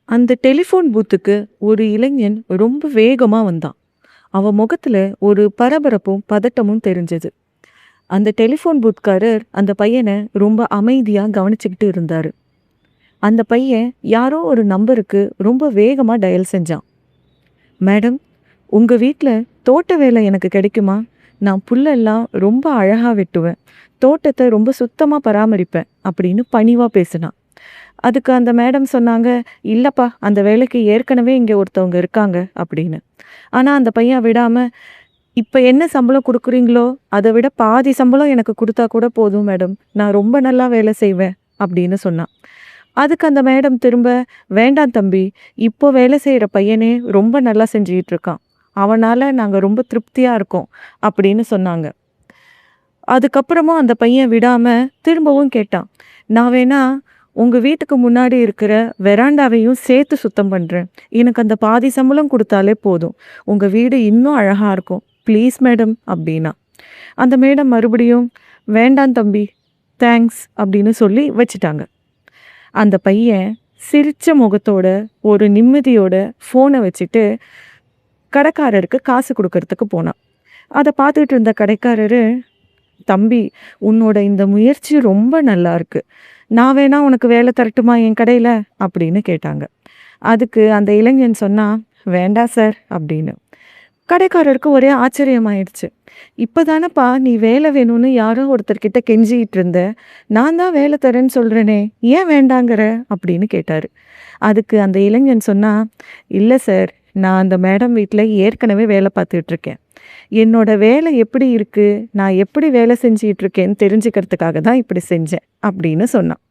அந்த டெலிஃபோன் பூத்துக்கு ஒரு இளைஞன் ரொம்ப வேகமா வந்தான். அவன் முகத்துல ஒரு பரபரப்பும் பதட்டமும் தெரிஞ்சது. அந்த டெலிஃபோன் பூத்காரர் அந்த பையனை ரொம்ப அமைதியா கவனிச்சுக்கிட்டு இருந்தாரு. அந்த பையன் யாரோ ஒரு நம்பருக்கு ரொம்ப வேகமா டயல் செஞ்சான். மேடம், உங்க வீட்ல தோட்ட வேலை எனக்கு கிடைக்குமா? நான் புல்லெல்லாம் ரொம்ப அழகா வெட்டுவேன். தோட்டத்தை ரொம்ப சுத்தமா பராமரிப்பேன் அப்படின்னு பணிவா பேசினான். அதுக்கு அந்த மேடம் சொன்னாங்க, இல்லப்பா, அந்த வேலைக்கு ஏற்கனவே இங்கே ஒருத்தவங்க இருக்காங்க அப்படின்னு. ஆனால் அந்த பையன் விடாம, இப்போ என்ன சம்பளம் கொடுக்குறீங்களோ அதை விட பாதி சம்பளம் எனக்கு கொடுத்தா கூட போதும் மேடம், நான் ரொம்ப நல்லா வேலை செய்வேன் அப்படின்னு சொன்னான். அதுக்கு அந்த மேடம் திரும்ப, வேண்டாம் தம்பி, இப்போ வேலை செய்கிற பையனே ரொம்ப நல்லா செஞ்சுக்கிட்டு இருக்கான், அவனால் நாங்கள் ரொம்ப திருப்தியாக இருக்கோம் அப்படின்னு சொன்னாங்க. அதுக்கப்புறமும் அந்த பையன் விடாம திரும்பவும் கேட்டான், நான் வேணா உங்கள் வீட்டுக்கு முன்னாடி இருக்கிற வெராண்டாவையும் சேர்த்து சுத்தம் பண்ணுறேன், எனக்கு அந்த பாதி சம்பளம் கொடுத்தாலே போதும், உங்கள் வீடு இன்னும் அழகாக இருக்கும், ப்ளீஸ் மேடம் அப்படின்னா. அந்த மேடம் மறுபடியும், வேண்டாம் தம்பி, தேங்க்ஸ் அப்படின்னு சொல்லி வச்சுட்டாங்க. அந்த பையன் சிரிச்ச முகத்தோட ஒரு நிம்மதியோட ஃபோனை வச்சுட்டு கடைக்காரருக்கு காசு கொடுக்கறதுக்கு போனான். அதை பார்த்துக்கிட்டு இருந்த கடைக்காரரு, தம்பி, உன்னோட இந்த முயற்சி ரொம்ப நல்லா இருக்கு, நான் வேணா உனக்கு வேலை தரட்டுமா என் கடையில் அப்படின்னு கேட்டாங்க. அதுக்கு அந்த இளைஞன் சொன்னா, வேண்டாம் சார் அப்படின்னு. கடைக்காரருக்கு ஒரே ஆச்சரியமாயிடுச்சு. இப்போ தானப்பா நீ வேலை வேணும்னு யாரோ ஒருத்தர்கிட்ட கெஞ்சிக்கிட்டு இருந்த, நான் தான் வேலை தரேன்னு சொல்கிறேனே, ஏன் வேண்டாங்கிற அப்படின்னு கேட்டார். அதுக்கு அந்த இளைஞன் சொன்னா, இல்லை சார், நான் அந்த மேடம் வீட்டில் ஏற்கனவே வேலை பார்த்துட்டு இருக்கேன், என்னோட வேலை எப்படி இருக்கு, நான் எப்படி வேலை செஞ்சிட்டு இருக்கேன்னு தெரிஞ்சுக்கிறதுக்காக தான் இப்படி செஞ்சேன் அப்படின்னு சொன்னான்.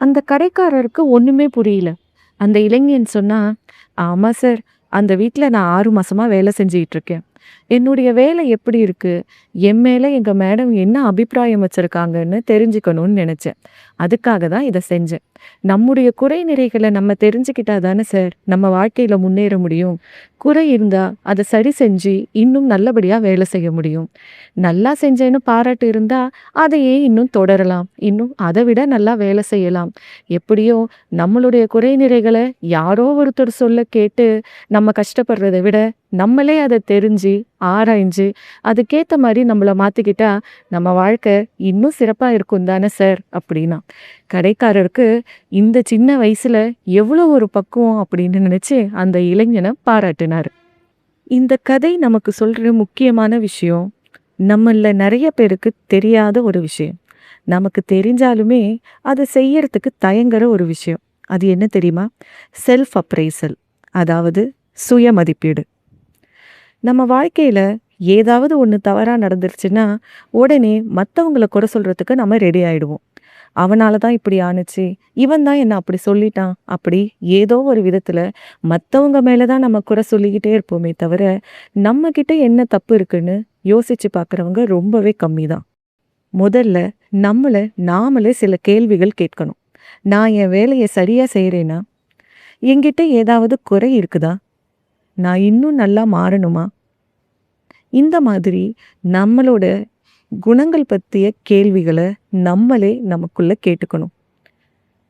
அந்த கடைக்காரருக்கு ஒன்றுமே புரியல. அந்த இளைஞன் சொன்னா, ஆமாம் சார், அந்த வீட்டில் நான் 6 மாசமா வேலை செஞ்சுக்கிட்டு இருக்கேன், என்னுடைய வேலை எப்படி இருக்கு, என் மேலே எங்கள் மேடம் என்ன அபிப்பிராயம் வச்சுருக்காங்கன்னு தெரிஞ்சுக்கணும்னு நினச்சேன், அதுக்காக தான் இதை செஞ்சேன். நம்முடைய குறை நிறைகளை நம்ம தெரிஞ்சுக்கிட்டா தானே சார் நம்ம வாழ்க்கையில் முன்னேற முடியும். குறை இருந்தால் அதை சரி செஞ்சு இன்னும் நல்லபடியாக வேலை செய்ய முடியும். நல்லா செஞ்சேன்னு பாராட்டு இருந்தால் அதையே இன்னும் தொடரலாம், இன்னும் அதை விட நல்லா வேலை செய்யலாம். எப்படியோ நம்மளுடைய குறை நிறைகளை யாரோ ஒருத்தர் சொல்ல கேட்டு நம்ம கஷ்டப்படுறதை விட நம்மளே அதை தெரிஞ்சு ஆராய்ஞ்சு அதுக்கேற்ற மாதிரி நம்மளை மாற்றிக்கிட்டா நம்ம வாழ்க்கை இன்னும் சிறப்பாக இருக்கும் தானே சார் அப்படின்னா. கடைக்காரருக்கு இந்த சின்ன வயசுல எவ்வளோ ஒரு பக்குவம் அப்படின்னு நினச்சி அந்த இளைஞனை பாராட்டினார். இந்த கதை நமக்கு சொல்கிற முக்கியமான விஷயம், நம்மள நிறைய பேருக்கு தெரியாத ஒரு விஷயம், நமக்கு தெரிஞ்சாலுமே அதை செய்யறதுக்கு தயங்குற ஒரு விஷயம். அது என்ன தெரியுமா? செல்ஃப் அப்ரைசல், அதாவது சுய மதிப்பீடு. நம்ம வாழ்க்கையில் ஏதாவது ஒன்று தவறாக நடந்துருச்சுன்னா உடனே மற்றவங்கள குறை சொல்கிறதுக்கு நம்ம ரெடி ஆகிடுவோம். அவனால தான் இப்படி ஆணுச்சு, இவன் தான் என்ன அப்படி சொல்லிட்டான், அப்படி ஏதோ ஒரு விதத்தில் மற்றவங்க மேலே தான் நம்ம குறை சொல்லிக்கிட்டே இருப்போமே தவிர நம்மக்கிட்ட என்ன தப்பு இருக்குன்னு யோசித்து பார்க்குறவங்க ரொம்பவே கம்மி தான். முதல்ல நம்மளை நாமளே சில கேள்விகள் கேட்கணும். நான் என் வேலையை சரியாக செய்கிறேன்னா? என்கிட்ட ஏதாவது குறை இருக்குதா? நான் இன்னும் நல்லா மாறணுமா? இந்த மாதிரி நம்மளோட குணங்கள் பற்றிய கேள்விகளை நம்மளே நமக்குள்ள கேட்டுக்கணும்.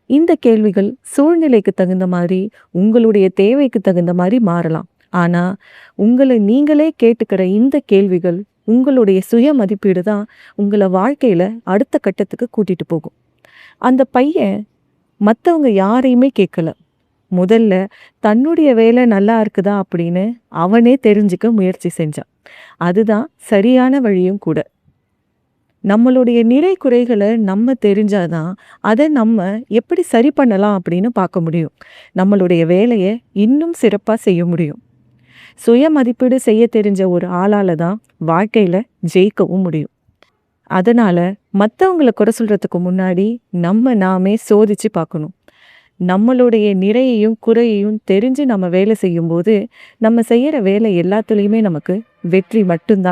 இந்த கேள்விகள் சூழ்நிலைக்கு தகுந்த மாதிரி, உங்களுடைய தேவைக்கு தகுந்த மாதிரி மாறலாம். ஆனால் உங்களை நீங்களே கேட்டுக்கிற இந்த கேள்விகள், உங்களுடைய சுய மதிப்பீடு தான் உங்களை வாழ்க்கையில் அடுத்த கட்டத்துக்கு கூட்டிகிட்டு போகும். அந்த பையன் மற்றவங்க யாரையுமே கேட்கல, முதல்ல தன்னுடைய வேலை நல்லா இருக்குதா அப்படின்னு அவனே தெரிஞ்சுக்க முயற்சி செஞ்சான். அதுதான் சரியான வழியும் கூட. நம்மளுடைய நிறை குறைகளை நம்ம தெரிஞ்சாதான் அதை நம்ம எப்படி சரி பண்ணலாம் அப்படின்னு பார்க்க முடியும். நம்மளுடைய வேலையை இன்னும் சிறப்பாக செய்ய முடியும். சுய மதிப்பீடு செய்ய தெரிஞ்ச ஒரு ஆளால தான் வாழ்க்கையில் ஜெயிக்கவும் முடியும். அதனால் மற்றவங்களை குறை சொல்கிறதுக்கு முன்னாடி நாமே சோதித்து பார்க்கணும். நம்மளுடைய நிறையையும் குறையையும் தெரிஞ்சு நம்ம வேலை செய்யும்போது நம்ம செய்கிற வேலை எல்லாத்துலேயுமே நமக்கு வெற்றி மட்டும்தான்.